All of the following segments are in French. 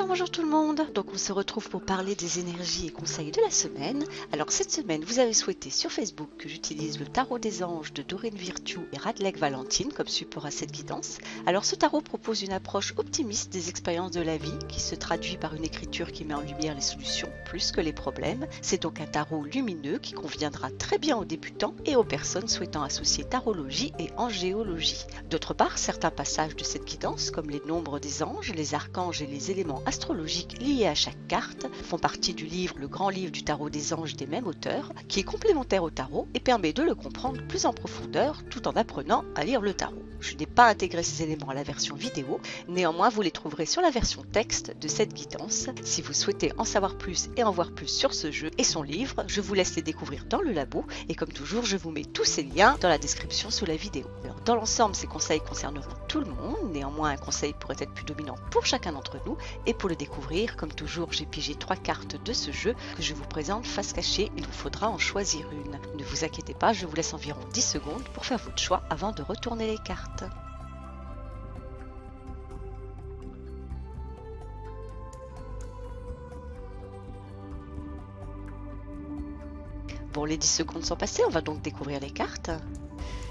Bonjour tout le monde. Donc on se retrouve pour parler des énergies et conseils de la semaine. Alors cette semaine, vous avez souhaité sur Facebook que j'utilise le tarot des anges de Doreen Virtue et Radlek Valentine comme support à cette guidance. Alors ce tarot propose une approche optimiste des expériences de la vie qui se traduit par une écriture qui met en lumière les solutions plus que les problèmes. C'est donc un tarot lumineux qui conviendra très bien aux débutants et aux personnes souhaitant associer tarologie et angéologie. D'autre part, certains passages de cette guidance, comme les nombres des anges, les archanges et les éléments astrologiques liés à chaque carte, font partie du livre Le Grand Livre du Tarot des Anges des mêmes auteurs, qui est complémentaire au tarot et permet de le comprendre plus en profondeur tout en apprenant à lire le tarot. Je n'ai pas intégré ces éléments à la version vidéo, néanmoins vous les trouverez sur la version texte de cette guidance. Si vous souhaitez en savoir plus et en voir plus sur ce jeu et son livre, je vous laisse les découvrir dans le labo et comme toujours je vous mets tous ces liens dans la description sous la vidéo. Alors, dans l'ensemble, ces conseils concerneront tout le monde, néanmoins un conseil pourrait être plus dominant pour chacun d'entre nous et pour le découvrir, comme toujours j'ai pigé 3 cartes de ce jeu que je vous présente face cachée, il vous faudra en choisir une. Ne vous inquiétez pas, je vous laisse environ 10 secondes pour faire votre choix avant de retourner les cartes. Bon, les 10 secondes sont passées, on va donc découvrir les cartes.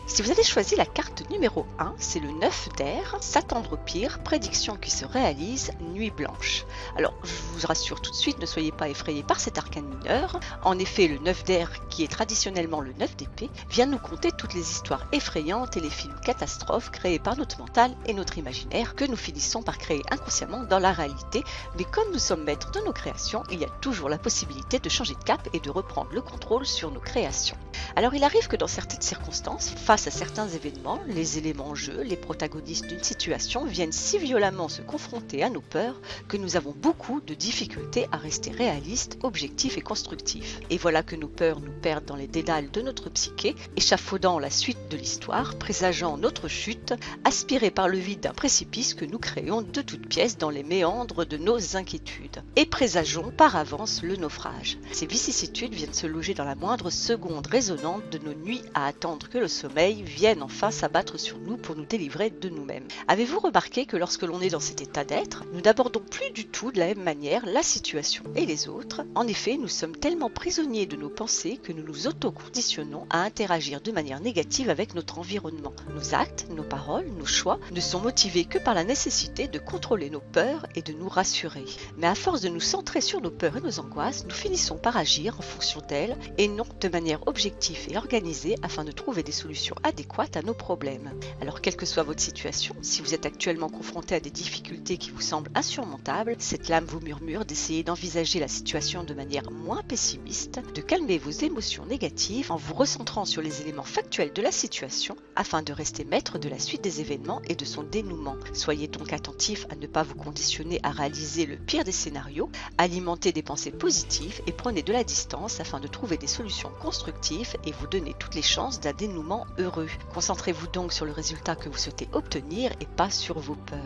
Si vous avez choisi la carte numéro 1, c'est le 9 d'air, s'attendre au pire, prédiction qui se réalise, nuit blanche. Alors, je vous rassure tout de suite, ne soyez pas effrayés par cet arcane mineur. En effet, le 9 d'air, qui est traditionnellement le 9 d'épée, vient nous conter toutes les histoires effrayantes et les films catastrophes créés par notre mental et notre imaginaire que nous finissons par créer inconsciemment dans la réalité. Mais comme nous sommes maîtres de nos créations, il y a toujours la possibilité de changer de cap et de reprendre le contrôle sur nos créations. Alors il arrive que dans certaines circonstances, face à certains événements, les éléments en jeu, les protagonistes d'une situation viennent si violemment se confronter à nos peurs que nous avons beaucoup de difficultés à rester réalistes, objectifs et constructifs. Et voilà que nos peurs nous perdent dans les dédales de notre psyché, échafaudant la suite de l'histoire, présageant notre chute, aspirés par le vide d'un précipice que nous créons de toutes pièces dans les méandres de nos inquiétudes. Et présageons par avance le naufrage. Ces vicissitudes viennent se loger dans la moindre seconde résonante de nos nuits à attendre que le sommeil vienne enfin s'abattre sur nous pour nous délivrer de nous-mêmes. Avez-vous remarqué que lorsque l'on est dans cet état d'être, nous n'abordons plus du tout de la même manière la situation et les autres? En effet, nous sommes tellement prisonniers de nos pensées que nous nous auto-conditionnons à interagir de manière négative avec notre environnement. Nos actes, nos paroles, nos choix ne sont motivés que par la nécessité de contrôler nos peurs et de nous rassurer. Mais à force de nous centrer sur nos peurs et nos angoisses, nous finissons par agir en fonction d'elles et non de manière objective et organisée afin de trouver des solutions adéquates à nos problèmes. Alors quelle que soit votre situation, si vous êtes actuellement confronté à des difficultés qui vous semblent insurmontables, cette lame vous murmure d'essayer d'envisager la situation de manière moins pessimiste, de calmer vos émotions négatives en vous recentrant sur les éléments factuels de la situation afin de rester maître de la suite des événements et de son dénouement. Soyez donc attentif à ne pas vous conditionner à réaliser le pire des scénarios, alimentez des pensées positives et prenez de la distance afin de trouver des solutions constructives et vous donner toutes les chances d'un dénouement heureux. Concentrez-vous donc sur le résultat que vous souhaitez obtenir et pas sur vos peurs.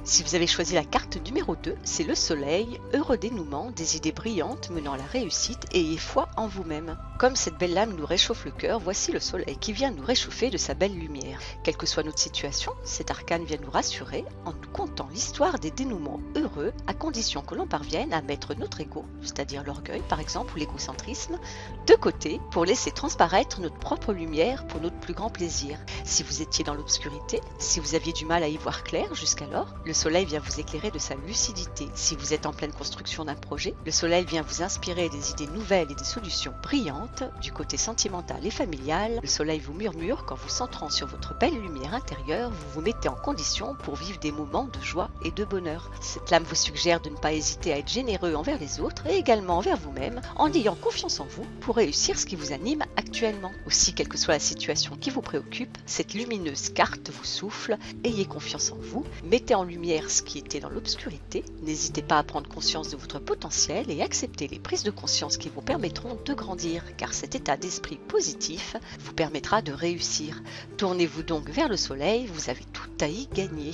Si vous avez choisi la carte numéro 2, c'est le soleil, heureux dénouement, des idées brillantes menant à la réussite et ayez foi en vous-même. Comme cette belle lame nous réchauffe le cœur, voici le soleil qui vient nous réchauffer de sa belle lumière. Quelle que soit notre situation, cet arcane vient nous rassurer en nous contant l'histoire des dénouements heureux à condition que l'on parvienne à mettre notre ego, c'est-à-dire l'orgueil par exemple ou l'égocentrisme, de côté pour laisser transparaître notre propre lumière pour notre plus grand plaisir. Si vous étiez dans l'obscurité, si vous aviez du mal à y voir clair jusqu'alors, le soleil vient vous éclairer de sa lucidité. Si vous êtes en pleine construction d'un projet, le soleil vient vous inspirer des idées nouvelles et des solutions brillantes. Du côté sentimental et familial, le soleil vous murmure qu'en vous centrant sur votre belle lumière intérieure, vous vous mettez en condition pour vivre des moments de joie et de bonheur. Cette lame vous suggère de ne pas hésiter à être généreux envers les autres et également envers vous-même en ayant confiance en vous pour réussir ce qui vous anime actuellement. Aussi, quelle que soit la situation qui vous préoccupe, cette lumineuse carte vous souffle, ayez confiance en vous, mettez en lumière ce qui était dans l'obscurité, n'hésitez pas à prendre conscience de votre potentiel et acceptez les prises de conscience qui vous permettront de grandir, car cet état d'esprit positif vous permettra de réussir. Tournez-vous donc vers le soleil, vous avez tout à y gagner.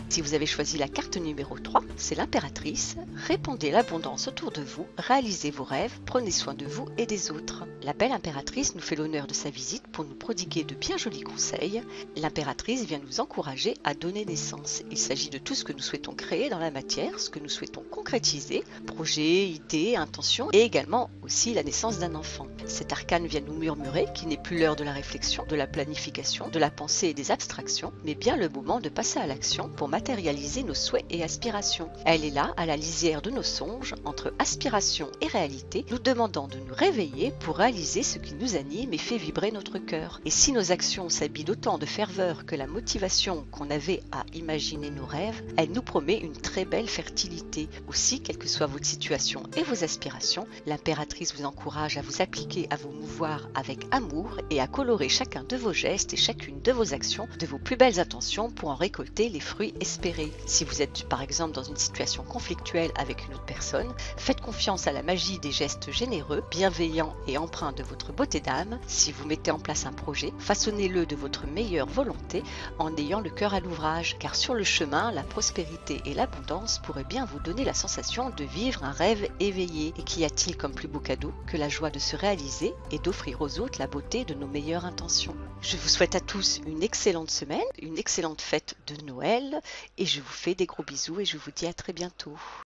Si vous avez choisi la carte numéro 3, c'est l'impératrice. Répandez l'abondance autour de vous, réalisez vos rêves, prenez soin de vous et des autres. La belle impératrice nous fait l'honneur de sa visite pour nous prodiguer de bien jolis conseils. L'impératrice vient nous encourager à donner naissance. Il s'agit de tout ce que nous souhaitons créer dans la matière, ce que nous souhaitons concrétiser, projets, idées, intentions, et également aussi la naissance d'un enfant. Cet arcane vient nous murmurer qu'il n'est plus l'heure de la réflexion, de la planification, de la pensée et des abstractions, mais bien le moment de passer à l'action pour matérialiser nos souhaits et aspirations. Elle est là, à la lisière de nos songes, entre aspiration et réalité, nous demandant de nous réveiller pour réaliser ce qui nous anime et fait vibrer notre cœur. Et si nos actions s'habillent d'autant de ferveur que la motivation qu'on avait à imaginer nos rêves, elle nous promet une très belle fertilité. Aussi, quelle que soit votre situation et vos aspirations, l'impératrice vous encourage à vous appliquer, à vous mouvoir avec amour et à colorer chacun de vos gestes et chacune de vos actions de vos plus belles intentions pour en récolter les fruits espérés. Si vous êtes par exemple dans une situation conflictuelle avec une autre personne, faites confiance à la magie des gestes généreux, bienveillants et empreints de votre beauté d'âme. Si vous mettez en place un projet, façonnez-le de votre meilleure volonté en ayant le cœur à l'ouvrage, car sur le chemin, la prospérité et l'abondance pourraient bien vous donner la sensation de vivre un rêve éveillé. Et qu'y a-t-il comme plus beau cadeau que la joie de se réaliser et d'offrir aux autres la beauté de nos meilleures intentions? Je vous souhaite à tous une excellente semaine, une excellente fête de Noël et je vous fais des gros bisous et je vous dis à très bientôt.